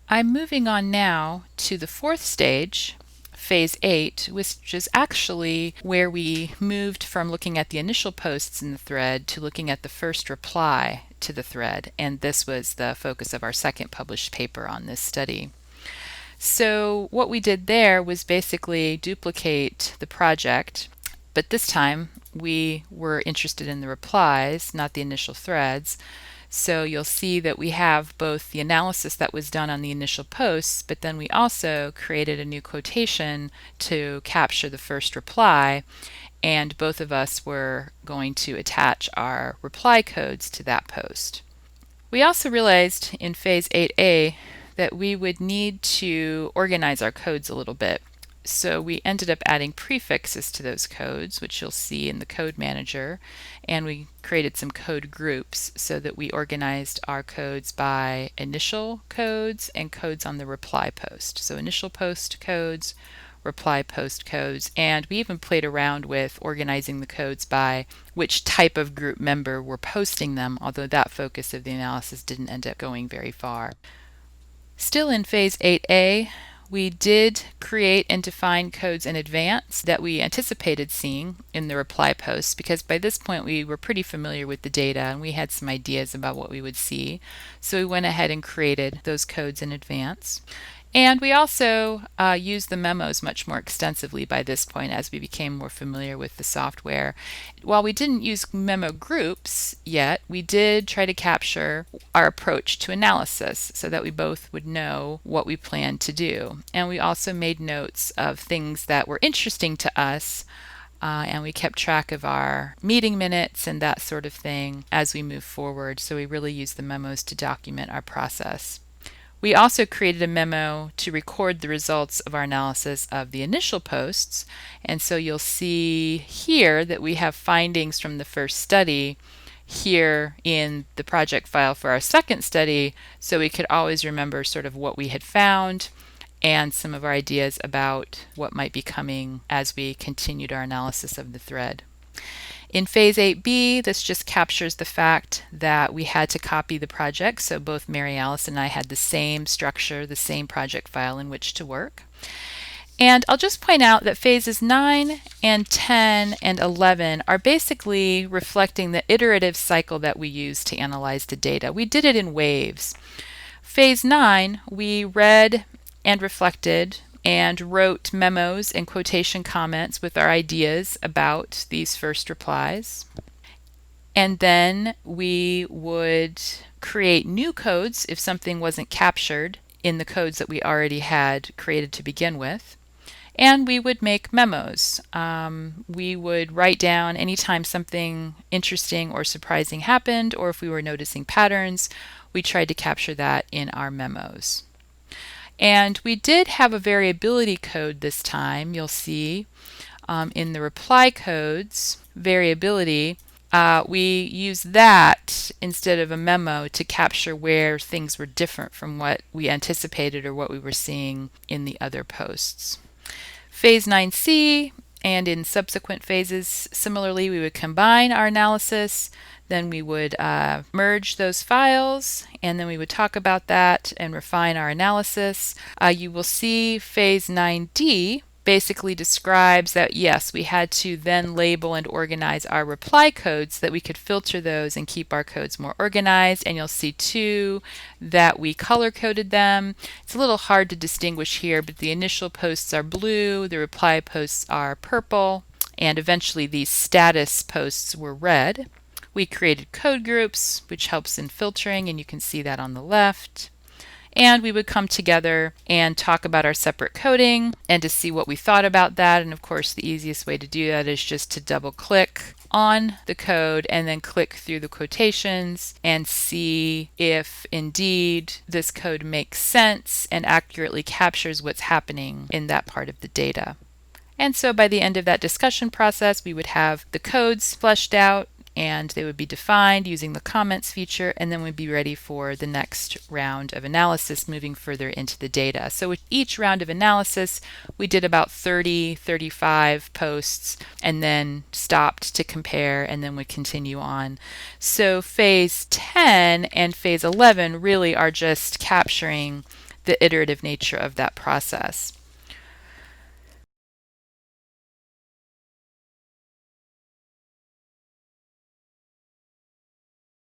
I'm moving on now to the fourth stage, phase 8, which is actually where we moved from looking at the initial posts in the thread to looking at the first reply to the thread, and this was the focus of our second published paper on this study. So what we did there was basically duplicate the project, but this time we were interested in the replies, not the initial threads. So you'll see that we have both the analysis that was done on the initial posts, but then we also created a new quotation to capture the first reply, and both of us were going to attach our reply codes to that post. We also realized in phase 8A that we would need to organize our codes a little bit. So we ended up adding prefixes to those codes, which you'll see in the code manager, and we created some code groups so that we organized our codes by initial codes and codes on the reply post. So initial post codes, reply post codes, and we even played around with organizing the codes by which type of group member were posting them, although that focus of the analysis didn't end up going very far. Still in phase 8A, we did create and define codes in advance that we anticipated seeing in the reply posts, because by this point we were pretty familiar with the data and we had some ideas about what we would see. So we went ahead and created those codes in advance. And we also used the memos much more extensively by this point as we became more familiar with the software. While we didn't use memo groups yet, we did try to capture our approach to analysis so that we both would know what we planned to do. And we also made notes of things that were interesting to us, and we kept track of our meeting minutes and that sort of thing as we move forward. So we really used the memos to document our process. We also created a memo to record the results of our analysis of the initial posts, and so you'll see here that we have findings from the first study here in the project file for our second study, so we could always remember sort of what we had found and some of our ideas about what might be coming as we continued our analysis of the thread. In phase 8B, this just captures the fact that we had to copy the project, so both Mary Alice and I had the same structure, the same project file in which to work. And I'll just point out that phases 9 and 10 and 11 are basically reflecting the iterative cycle that we use to analyze the data. We did it in waves. Phase 9, we read and reflected and wrote memos and quotation comments with our ideas about these first replies. And then we would create new codes if something wasn't captured in the codes that we already had created to begin with. And we would make memos. We would write down anytime something interesting or surprising happened, or if we were noticing patterns, we tried to capture that in our memos. And we did have a variability code this time. You'll see in the reply codes variability, we use that instead of a memo to capture where things were different from what we anticipated or what we were seeing in the other posts. Phase 9C and in subsequent phases, similarly, we would combine our analysis. Then we would merge those files, and then we would talk about that and refine our analysis. You will see phase 9D basically describes that, yes, we had to then label and organize our reply codes so that we could filter those and keep our codes more organized. And you'll see too that we color coded them. It's a little hard to distinguish here, but the initial posts are blue, the reply posts are purple, and eventually these status posts were red. We created code groups, which helps in filtering, and you can see that on the left. And we would come together and talk about our separate coding and to see what we thought about that. And of course, the easiest way to do that is just to double click on the code and then click through the quotations and see if indeed this code makes sense and accurately captures what's happening in that part of the data. And so by the end of that discussion process, we would have the codes fleshed out, and they would be defined using the comments feature, and then we'd be ready for the next round of analysis moving further into the data. So with each round of analysis, we did about 35 posts and then stopped to compare and then would continue on. So phase 10 and phase 11 really are just capturing the iterative nature of that process.